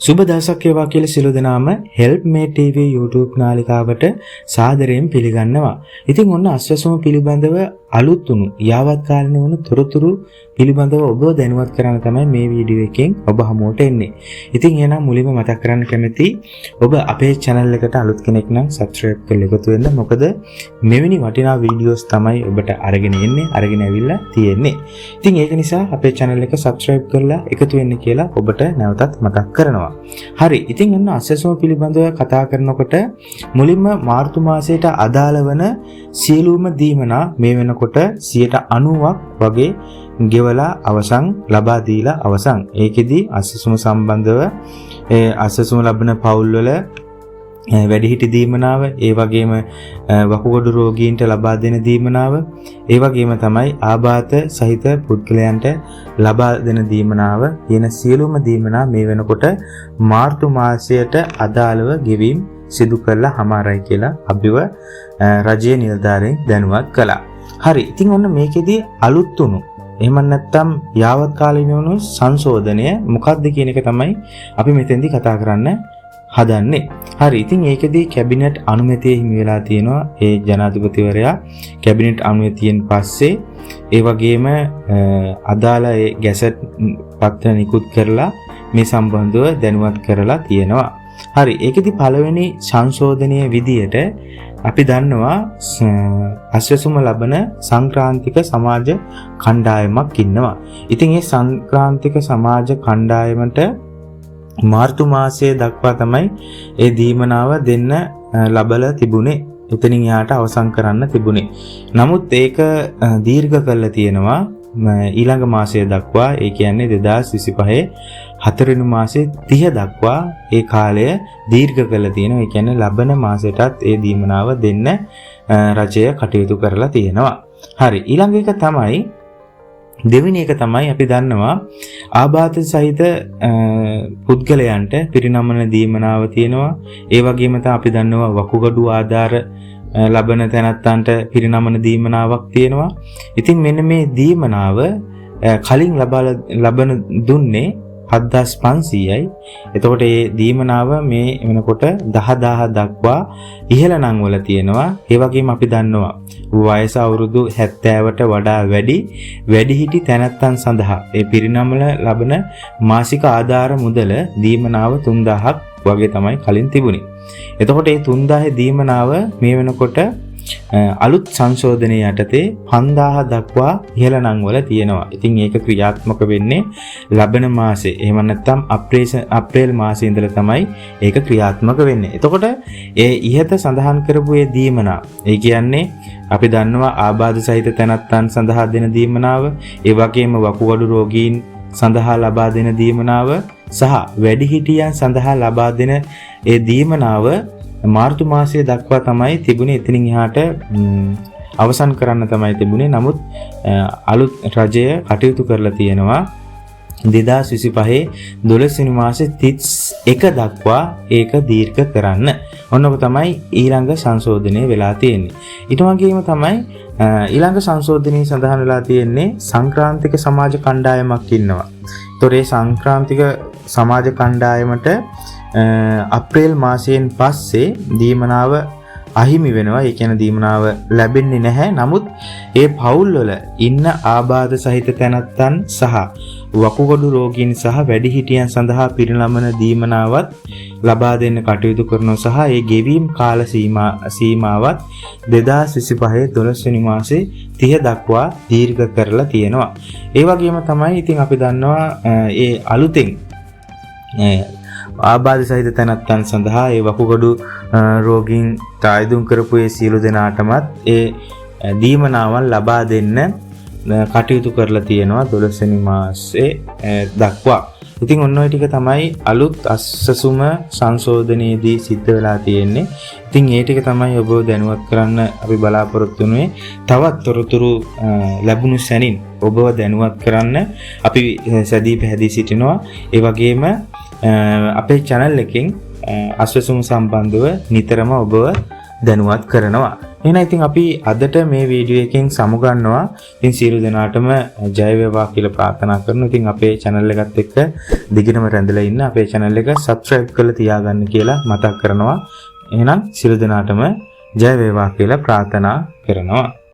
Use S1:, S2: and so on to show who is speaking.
S1: සුබ දවසක් වේවා කියලා සියලු දෙනාම Help Me TV YouTube නාලිකාවට සාදරයෙන් පිළිගන්නවා. ඉතින් ඔන්න අස්වැසුම පිළිබඳව අලුත් වුණු යාවත් කාලින වුණු තොරතුරු පිළිබඳව ඔබ දැනුවත් කරන්න තමයි මේ වීඩියෝ එකෙන් ඔබ හමුවට එන්නේ. ඉතින් එහෙනම් මුලින්ම මතක් කරන්න කැමති ඔබ අපේ channel එකට අලුත් කෙනෙක් නම් subscribe කරලා එකතු වෙන්න. මොකද මෙවැනි වටිනා වීඩියෝස් තමයි ඔබට අරගෙන ඇවිල්ලා තියෙන්නේ. ඉතින් ඒක නිසා අපේ channel එක subscribe කරලා එකතු වෙන්න කියලා ඔබට නැවතත් මතක් කරනවා. හරි. ඉතින් ඔන්න අස්වැසුම පිළිබඳව කතා කරනකොට මුලින්ම මාර්තු මාසයට අදාළ වන සියලුම දීමනා මේ වෙනකොට 90ක් වගේ ගෙවලා අවසන් ලබා දීලා අවසන්. ඒකෙදි අස්වැසුම සම්බන්ධව අස්වැසුම ලබන පවුල් වල වැඩිහිටි දීමනාව, ඒ වගේම වකුගඩු රෝගීන්ට ලබා දෙන දීමනාව, ඒ වගේම තමයි ආබාධ සහිත පුද්ගලයන්ට ලබා දෙන දීමනාව කියන සියලුම දීමනා මේ වෙනකොට මාර්තු මාසයට අදාළව ගෙවීම් සිදු කරලා හමාරයි කියලා අපිව රජයේ නිලධාරීන් දැනුවත් කළා. හරි. ඉතින් ඔන්න මේකෙදි අලුත් වුණු එහෙම නැත්නම් යාවත් කාලින වුණු සංශෝධනය මොකක්ද කියන එක තමයි අපි මෙතෙන්දී කතා කරන්න හදන්නේ. හරි. ඉතින් ඒකෙදී කැබිනට් අනුමැතිය හිමි වෙලා තියෙනවා. ඒ ජනාධිපතිවරයා කැබිනට් අනුමැතියෙන් පස්සේ ඒ වගේම අදාළ ඒ ගැසට් පත්‍ර නිකුත් කරලා මේ සම්බන්ධව දැනුවත් කරලා තියෙනවා. හරි. ඒකෙදි පළවෙනි සංශෝධනීය විදියට අපි දන්නවා අස්වැසුම ලබන සංක්‍රාන්තික සමාජ කණ්ඩායමක් ඉන්නවා. ඉතින් මේ සංක්‍රාන්තික සමාජ කණ්ඩායමට මාර්තු මාසයේ දක්වා තමයි ඒ දීමනාව දෙන්න ලබලා තිබුණේ. එතනින් එහාට අවසන් කරන්න තිබුණේ. නමුත් ඒක දීර්ඝ කරලා තියෙනවා ඊළඟ මාසය දක්වා. ඒ කියන්නේ 2025 4 මාසයේ 30 දක්වා ඒ කාලය දීර්ඝ කරලා තියෙනවා. ඒ කියන්නේ ලබන මාසයටත් ඒ දීමනාව දෙන්න රජය කටයුතු කරලා තියෙනවා. හරි. ඊළඟ එක තමයි දෙවෙනි එක තමයි අපි දන්නවා ආබාධ සහිත පුද්ගලයන්ට පිරිනමන දීමනාව තියෙනවා. ඒ වගේම තමයි අපි දන්නවා වකුගඩු ආධාර ලබන තැනැත්තන්ට පිරිනමන දීමනාවක් තියෙනවා. ඉතින් මෙන්න මේ දීමනාව කලින් ලබන දුන්නේ 7500යි. එතකොට මේ දීමනාව මේ වෙනකොට 10000 දක්වා ඉහළ නම් වල තියෙනවා. ඒ වගේම අපි දන්නවා වයස අවුරුදු 70ට වඩා වැඩිහිටි තැනැත්තන් සඳහා ඒ පිරිනමන ලබන මාසික ආධාර මුදල දීමනාව 3000ක් වගේ තමයි කලින් තිබුණේ. එතකොට මේ 3000 දීමනාව මේ වෙනකොට අලුත් සංශෝධනයේ යටතේ 5000 දක්වා ඉහළ නම් වල තියෙනවා. ඉතින් ඒක ක්‍රියාත්මක වෙන්නේ ලබන මාසේ. එහෙම නැත්නම් අප්‍රේල් මාසේ ඉඳලා තමයි ඒක ක්‍රියාත්මක වෙන්නේ. එතකොට ඒ ඉහත සඳහන් කරපු ඒ දීමනාව, ඒ කියන්නේ අපි දන්නවා ආබාධ සහිත තැනැත්තන් සඳහා දෙන දීමනාව, ඒ වගේම වකුගඩු රෝගීන් සඳහා ලබා දෙන දීමනාව සහ වැඩිහිටියන් සඳහා ලබා දෙන ඒ දීමනාව මාර්තු මාසයේ දක්වා තමයි තිබුණේ. එතනින් එහාට අවසන් කරන්න තමයි තිබුණේ. නමුත් අලුත් රජය කටයුතු කරලා තියෙනවා 2025 12 වෙනි මාසේ 31 දක්වා ඒක දීර්ඝ කරන්න. ඔන්නක තමයි ඊළඟ සංශෝධනය වෙලා තියෙන්නේ. ඊට වගේම තමයි ඊළඟ සංශෝධනයේ සඳහන් වෙලා තියෙන්නේ සංක්‍රාන්තික සමාජ කණ්ඩායමක් ඉන්නවා. ඒතොර ඒ සංක්‍රාන්තික සමාජ කණ්ඩායමට අප්‍රේල් මාසයෙන් පස්සේ දීමනාව අහිමි වෙනවා. ඒ කියන්නේ දීමනාව ලැබෙන්නේ නැහැ. නමුත් ඒ පවුල් වල ඉන්න ආබාධ සහිත තැනැත්තන් සහ වකුගඩු රෝගීන් සහ වැඩිහිටියන් සඳහා පිරිනමන දීමනාවත් ලබා දෙන්න කටයුතු කරනවා. සහ ඒ ගෙවීම් කාල සීමාවත් 2025 12 වෙනි මාසේ 30 දක්වා දීර්ඝ කරලා තියෙනවා. ඒ වගේම තමයි ඉතින් අපි දන්නවා ඒ අලුතෙන් ආබාධ සහිත තැනැත්තන් සඳහා ඒ වකුගඩු රෝගීන් තායදුම් කරපු ඒ සියලු දෙනාටමත් ඒ දීමනාවන් ලබා දෙන්න කටයුතු කරලා තියෙනවා 12 වෙනි මාසේ දක්වා. ඉතින් ඔන්න ඔය ටික තමයි අලුත් අස්වැසුම සංශෝධනයේදී සිද්ධ වෙලා තියෙන්නේ. ඉතින් ඒ ටික තමයි ඔබ දැනුවත් කරන්න අපි බලාපොරොත්තු වෙන්නේ. තවත් තොරතුරු ලැබුණු සැනින් ඔබව දැනුවත් කරන්න අපි සැදී පැහැදී සිටිනවා. ඒ වගේම අපේ channel එකෙන් අස්වැසුම සම්බන්ධව නිතරම ඔබව දැනුවත් කරනවා. එහෙනම් ඉතින් අපි අදට මේ වීඩියෝ එකෙන් සමුගන්නවා. ඉතින් සියලු දෙනාටම ජය වේවා කියලා ප්‍රාර්ථනා කරනවා. ඉතින් අපේ channel එකත් එක්ක දිගටම රැඳලා ඉන්න අපේ channel එක subscribe කරලා තියාගන්න කියලා මතක් කරනවා. එහෙනම් සියලු දෙනාටම ජය වේවා කියලා ප්‍රාර්ථනා කරනවා.